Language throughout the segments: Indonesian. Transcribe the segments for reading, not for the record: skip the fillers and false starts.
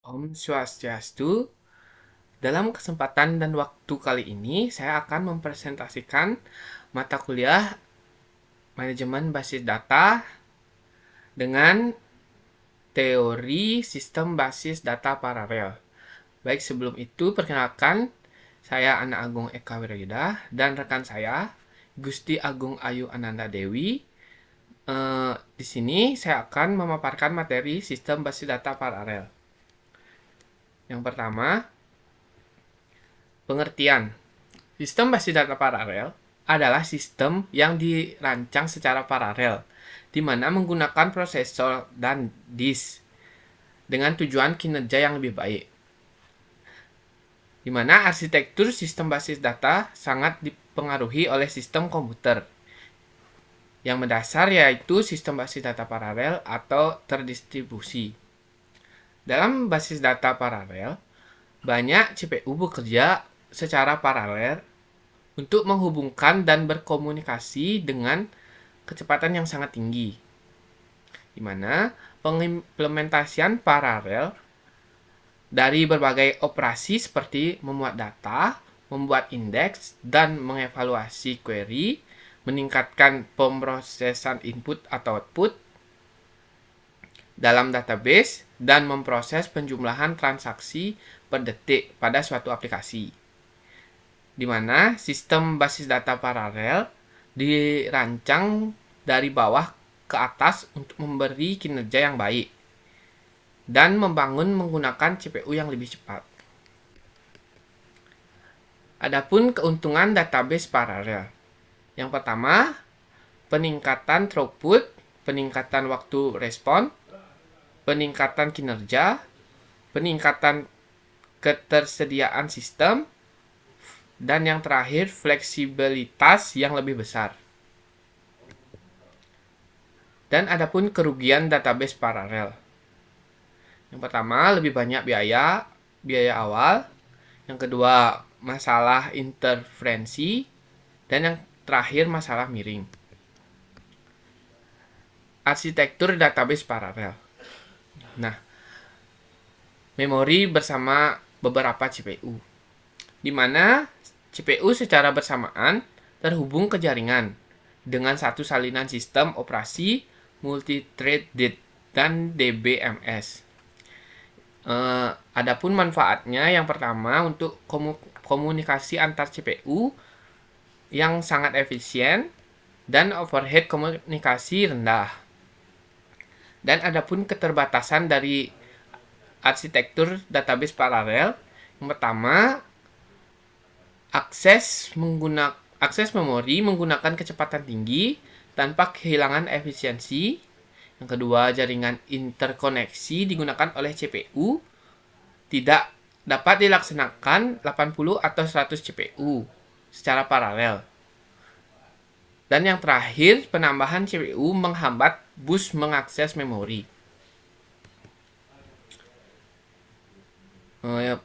Om Swastiastu. Dalam kesempatan dan waktu kali ini, saya akan mempresentasikan mata kuliah Manajemen Basis Data dengan teori sistem basis data paralel. Baik, sebelum itu perkenalkan, saya Ana Agung Eka Wirayuda dan rekan saya Gusti Agung Ayu Ananda Dewi. Di sini saya akan memaparkan materi sistem basis data paralel. Yang pertama, pengertian. Sistem basis data paralel adalah sistem yang dirancang secara paralel, di mana menggunakan prosesor dan disk dengan tujuan kinerja yang lebih baik. Di mana arsitektur sistem basis data sangat dipengaruhi oleh sistem komputer. Yang mendasar yaitu sistem basis data paralel atau terdistribusi. Dalam basis data paralel, banyak CPU bekerja secara paralel untuk menghubungkan dan berkomunikasi dengan kecepatan yang sangat tinggi, di mana pengimplementasian paralel dari berbagai operasi seperti memuat data, membuat indeks, dan mengevaluasi query, meningkatkan pemrosesan input atau output dalam database, dan memproses penjumlahan transaksi per detik pada suatu aplikasi. Di mana sistem basis data paralel dirancang dari bawah ke atas untuk memberi kinerja yang baik dan membangun menggunakan CPU yang lebih cepat. Adapun keuntungan database paralel. Yang pertama, peningkatan throughput, peningkatan waktu respon, peningkatan kinerja, peningkatan ketersediaan sistem, dan yang terakhir, fleksibilitas yang lebih besar. Dan adapun kerugian database paralel. Yang pertama, lebih banyak biaya awal. Yang kedua, masalah interferensi. Dan yang terakhir, masalah miring. Arsitektur database paralel. Nah, memori bersama beberapa CPU. Di mana CPU secara bersamaan terhubung ke jaringan dengan satu salinan sistem operasi multi-threaded dan DBMS. Adapun manfaatnya, yang pertama untuk komunikasi antar CPU yang sangat efisien dan overhead komunikasi rendah. Dan adapun keterbatasan dari arsitektur database paralel, yang pertama akses memori menggunakan kecepatan tinggi tanpa kehilangan efisiensi. Yang kedua, jaringan interkoneksi digunakan oleh CPU tidak dapat dilaksanakan 80 atau 100 CPU secara paralel. Dan yang terakhir, penambahan CPU menghambat bus mengakses memori.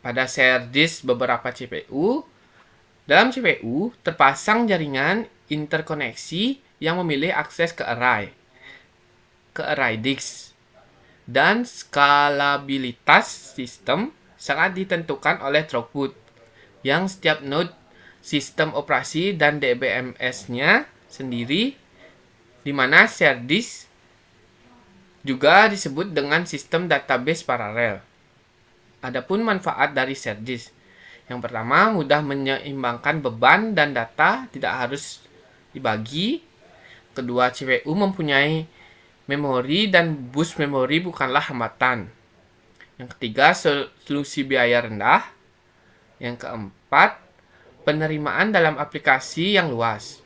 Pada share disk beberapa CPU, dalam CPU terpasang jaringan interkoneksi yang memilih akses ke array disk. Dan skalabilitas sistem sangat ditentukan oleh throughput, yang setiap node sistem operasi dan DBMS-nya sendiri, di mana share disk juga disebut dengan sistem database paralel. Adapun manfaat dari share disk. Yang pertama, mudah menyeimbangkan beban dan data tidak harus dibagi. Kedua, CPU mempunyai memori dan bus memori bukanlah hambatan. Yang ketiga, solusi biaya rendah. Yang keempat, penerimaan dalam aplikasi yang luas.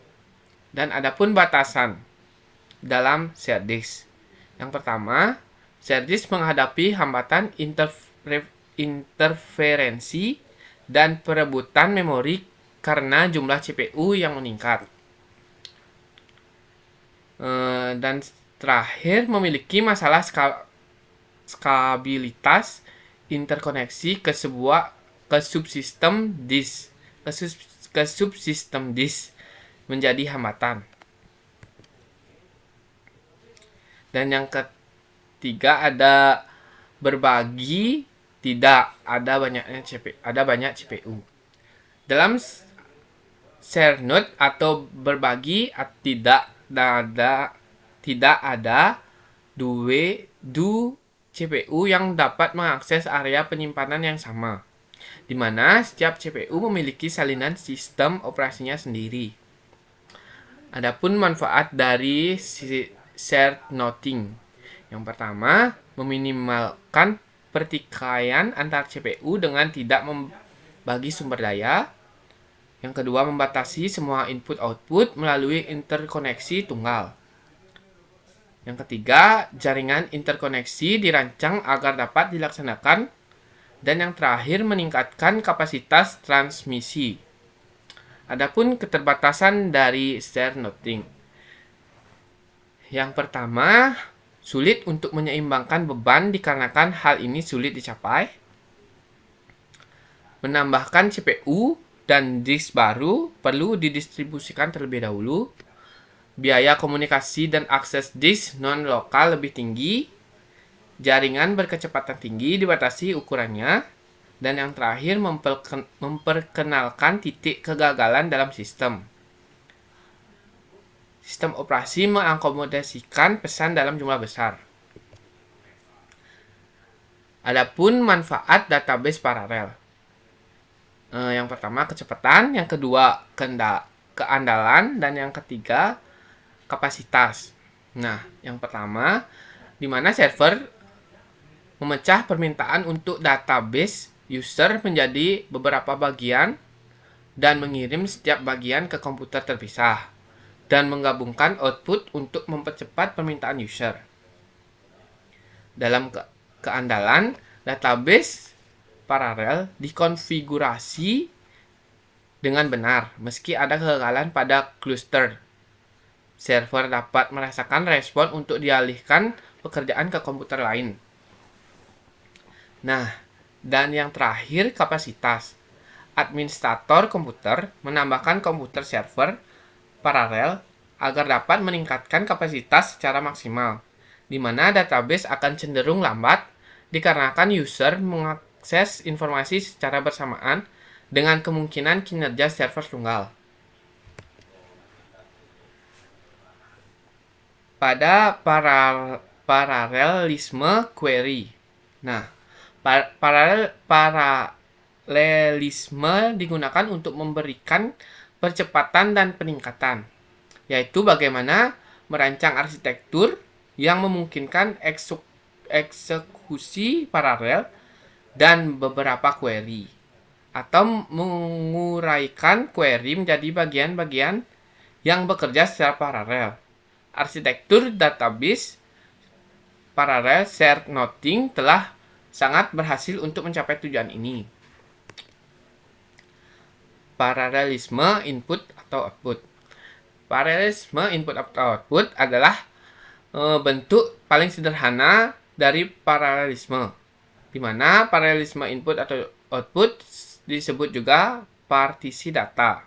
Dan adapun batasan dalam share disk. Yang pertama, share disk menghadapi hambatan interferensi dan perebutan memori karena jumlah CPU yang meningkat. Dan terakhir, memiliki masalah skabilitas interkoneksi ke subsistem disk menjadi hambatan. Dan yang ketiga, ada berbagi Tidak, ada banyak CPU. Dalam share node atau berbagi tidak ada dua CPU yang dapat mengakses area penyimpanan yang sama, di mana setiap CPU memiliki salinan sistem operasinya sendiri. Adapun manfaat dari shared noting. Yang pertama, meminimalkan pertikaian antar CPU dengan tidak membagi sumber daya. Yang kedua, membatasi semua input-output melalui interkoneksi tunggal. Yang ketiga, jaringan interkoneksi dirancang agar dapat dilaksanakan. Dan yang terakhir, meningkatkan kapasitas transmisi. Adapun keterbatasan dari share noting. Yang pertama, sulit untuk menyeimbangkan beban dikarenakan hal ini sulit dicapai. Menambahkan CPU dan disk baru perlu didistribusikan terlebih dahulu. Biaya komunikasi dan akses disk non-lokal lebih tinggi. Jaringan berkecepatan tinggi dibatasi ukurannya. Dan yang terakhir, memperkenalkan titik kegagalan dalam sistem. Sistem operasi mengakomodasikan pesan dalam jumlah besar. Adapun manfaat database paralel. Yang pertama kecepatan, yang kedua keandalan, dan yang ketiga kapasitas. Nah, yang pertama, di mana server memecah permintaan untuk database user menjadi beberapa bagian dan mengirim setiap bagian ke komputer terpisah dan menggabungkan output untuk mempercepat permintaan user. Dalam keandalan, database paralel dikonfigurasi dengan benar meski ada kegagalan pada cluster. Server dapat merasakan respon untuk dialihkan pekerjaan ke komputer lain. Nah, dan yang terakhir kapasitas. Administrator komputer menambahkan komputer server paralel agar dapat meningkatkan kapasitas secara maksimal, di mana database akan cenderung lambat dikarenakan user mengakses informasi secara bersamaan dengan kemungkinan kinerja server tunggal. Pada paralelisme query. Nah, paralelisme digunakan untuk memberikan percepatan dan peningkatan, yaitu bagaimana merancang arsitektur yang memungkinkan eksekusi paralel dan beberapa query, atau menguraikan query menjadi bagian-bagian yang bekerja secara paralel. Arsitektur database paralel shared noting telah sangat berhasil untuk mencapai tujuan ini. Paralelisme input atau output. Paralelisme input atau output adalah bentuk paling sederhana dari paralelisme, di mana paralelisme input atau output disebut juga partisi data.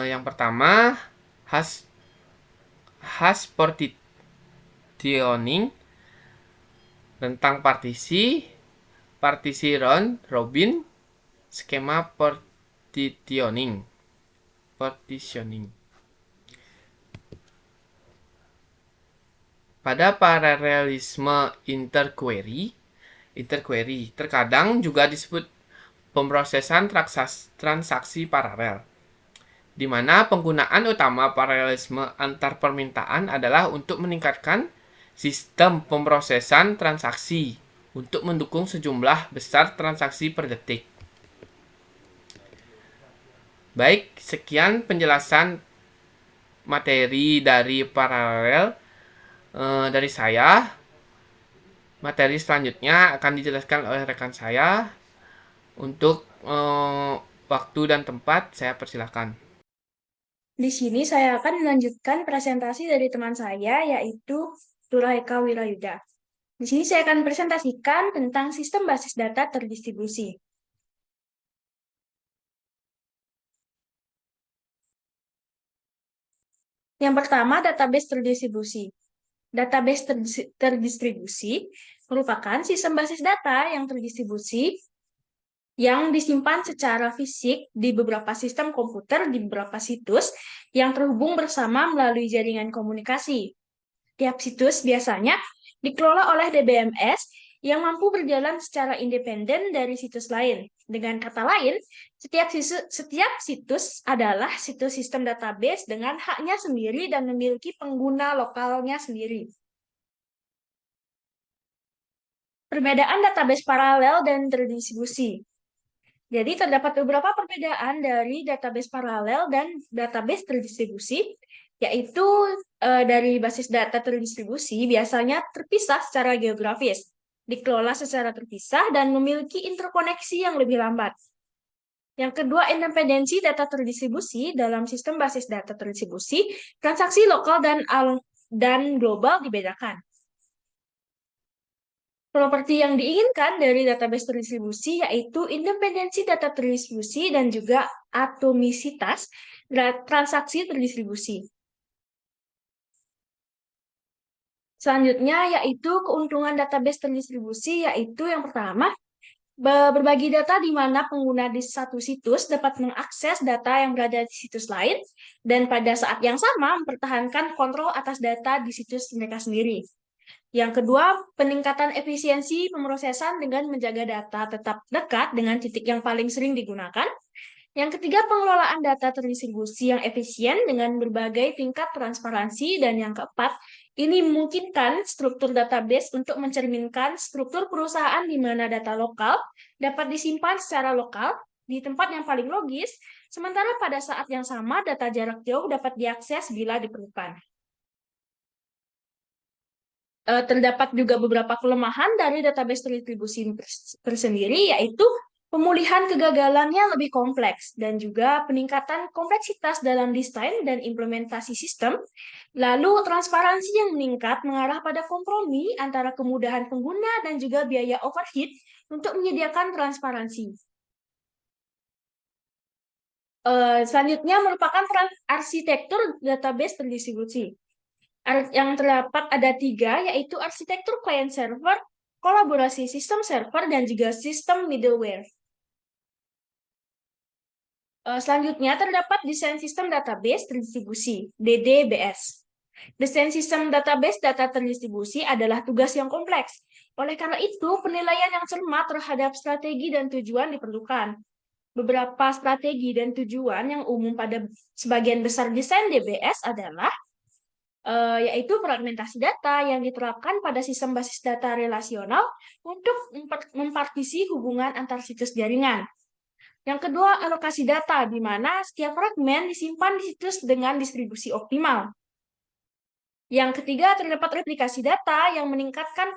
Yang pertama, hash partitioning, rentang partisi round robin, skema partitioning. Pada paralelisme interquery terkadang juga disebut pemrosesan transaksi paralel, di mana penggunaan utama paralelisme antar permintaan adalah untuk meningkatkan sistem pemrosesan transaksi untuk mendukung sejumlah besar transaksi per detik. Baik, sekian penjelasan materi dari paralel dari saya. Materi selanjutnya akan dijelaskan oleh rekan saya. Untuk waktu dan tempat, saya persilakan. Di sini saya akan melanjutkan presentasi dari teman saya, yaitu Zulaika Wirayuda. Di sini saya akan presentasikan tentang sistem basis data terdistribusi. Yang pertama, database terdistribusi. Database terdistribusi merupakan sistem basis data yang terdistribusi yang disimpan secara fisik di beberapa sistem komputer di beberapa situs yang terhubung bersama melalui jaringan komunikasi. Tiap situs biasanya dikelola oleh DBMS yang mampu berjalan secara independen dari situs lain. Dengan kata lain, setiap situs adalah situs sistem database dengan haknya sendiri dan memiliki pengguna lokalnya sendiri. Perbedaan database paralel dan terdistribusi. Jadi terdapat beberapa perbedaan dari database paralel dan database terdistribusi, yaitu dari basis data terdistribusi biasanya terpisah secara geografis, dikelola secara terpisah, dan memiliki interkoneksi yang lebih lambat. Yang kedua, independensi data terdistribusi dalam sistem basis data terdistribusi, transaksi lokal dan global dibedakan. Properti yang diinginkan dari database terdistribusi yaitu independensi data terdistribusi dan juga atomisitas transaksi terdistribusi. Selanjutnya yaitu keuntungan database terdistribusi, yaitu yang pertama, berbagi data di mana pengguna di satu situs dapat mengakses data yang berada di situs lain dan pada saat yang sama mempertahankan kontrol atas data di situs mereka sendiri. Yang kedua, peningkatan efisiensi pemrosesan dengan menjaga data tetap dekat dengan titik yang paling sering digunakan. Yang ketiga, pengelolaan data terdistribusi yang efisien dengan berbagai tingkat transparansi. Dan yang keempat, ini memungkinkan struktur database untuk mencerminkan struktur perusahaan di mana data lokal dapat disimpan secara lokal di tempat yang paling logis, sementara pada saat yang sama data jarak jauh dapat diakses bila diperlukan. Terdapat juga beberapa kelemahan dari database terdistribusi tersendiri, yaitu pemulihan kegagalannya lebih kompleks dan juga peningkatan kompleksitas dalam desain dan implementasi sistem. Lalu transparansi yang meningkat mengarah pada kompromi antara kemudahan pengguna dan juga biaya overhead untuk menyediakan transparansi. Selanjutnya merupakan arsitektur database terdistribusi. Yang terdapat ada 3, yaitu arsitektur client-server, kolaborasi sistem server, dan juga sistem middleware. Selanjutnya terdapat desain sistem database terdistribusi, DDBS. Desain sistem database data terdistribusi adalah tugas yang kompleks. Oleh karena itu, penilaian yang cermat terhadap strategi dan tujuan diperlukan. Beberapa strategi dan tujuan yang umum pada sebagian besar desain DBS adalah yaitu fragmentasi data yang diterapkan pada sistem basis data relasional untuk mempartisi hubungan antar situs jaringan. Yang kedua, alokasi data, di mana setiap fragmen disimpan di situs dengan distribusi optimal. Yang ketiga, terdapat replikasi data yang meningkatkan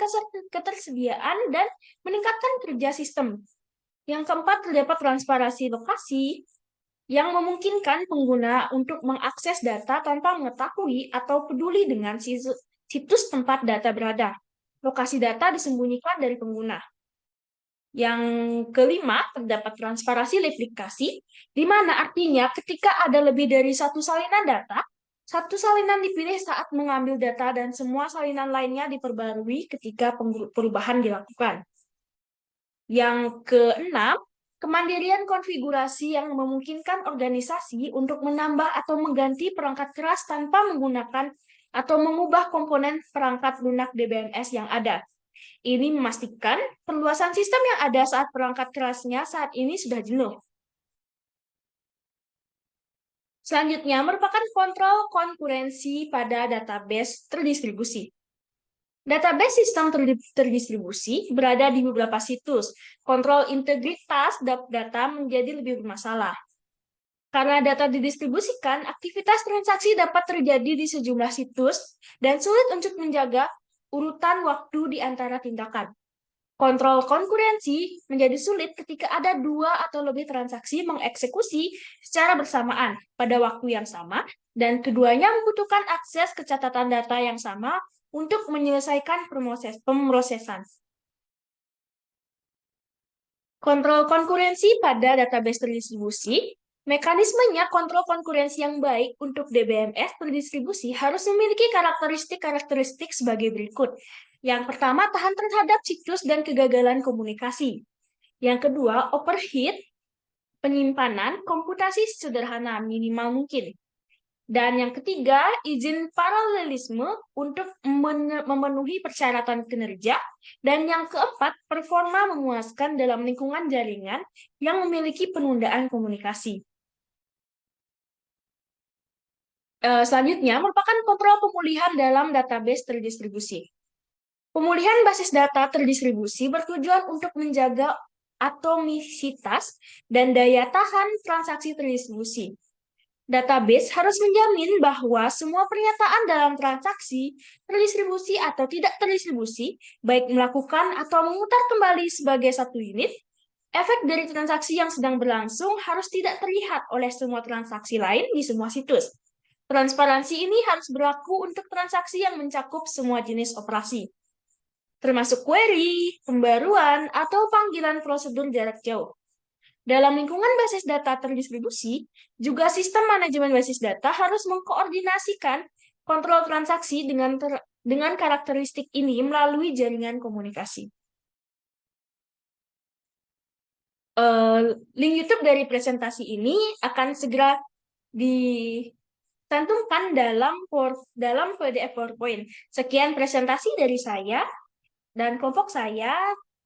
ketersediaan dan meningkatkan kerja sistem. Yang keempat, terdapat transparansi lokasi, yang memungkinkan pengguna untuk mengakses data tanpa mengetahui atau peduli dengan situs tempat data berada. Lokasi data disembunyikan dari pengguna. Yang kelima, terdapat transparansi replikasi, di mana artinya ketika ada lebih dari satu salinan data, satu salinan dipilih saat mengambil data dan semua salinan lainnya diperbarui ketika perubahan dilakukan. Yang keenam, kemandirian konfigurasi yang memungkinkan organisasi untuk menambah atau mengganti perangkat keras tanpa menggunakan atau mengubah komponen perangkat lunak DBMS yang ada. Ini memastikan perluasan sistem yang ada saat perangkat kerasnya saat ini sudah jenuh. Selanjutnya, merupakan kontrol konkurensi pada database terdistribusi. Database sistem terdistribusi berada di beberapa situs. Kontrol integritas data menjadi lebih bermasalah. Karena data didistribusikan, aktivitas transaksi dapat terjadi di sejumlah situs dan sulit untuk menjaga urutan waktu di antara tindakan. Kontrol konkurensi menjadi sulit ketika ada 2 atau lebih transaksi mengeksekusi secara bersamaan pada waktu yang sama, dan keduanya membutuhkan akses ke catatan data yang sama untuk menyelesaikan pemrosesan. Kontrol konkurensi pada database terdistribusi. Mekanismenya kontrol konkurensi yang baik untuk DBMS terdistribusi harus memiliki karakteristik-karakteristik sebagai berikut. Yang pertama, tahan terhadap siklus dan kegagalan komunikasi. Yang kedua, overheat, penyimpanan komputasi sederhana minimal mungkin. Dan yang ketiga, izin paralelisme untuk memenuhi persyaratan kinerja. Dan yang keempat, performa memuaskan dalam lingkungan jaringan yang memiliki penundaan komunikasi. Selanjutnya, merupakan kontrol pemulihan dalam database terdistribusi. Pemulihan basis data terdistribusi bertujuan untuk menjaga atomisitas dan daya tahan transaksi terdistribusi. Database harus menjamin bahwa semua pernyataan dalam transaksi, terdistribusi atau tidak terdistribusi, baik melakukan atau memutar kembali sebagai satu unit, efek dari transaksi yang sedang berlangsung harus tidak terlihat oleh semua transaksi lain di semua situs. Transparansi ini harus berlaku untuk transaksi yang mencakup semua jenis operasi, termasuk query, pembaruan, atau panggilan prosedur jarak jauh. Dalam lingkungan basis data terdistribusi, juga sistem manajemen basis data harus mengkoordinasikan kontrol transaksi dengan karakteristik ini melalui jaringan komunikasi. Link YouTube dari presentasi ini akan segera dicantumkan dalam PDF PowerPoint. Sekian presentasi dari saya dan kelompok saya.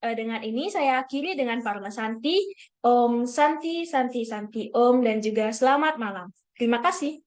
Dengan ini saya akhiri dengan Parma Santi, Om Santi, Santi, Santi, Om, dan juga selamat malam. Terima kasih.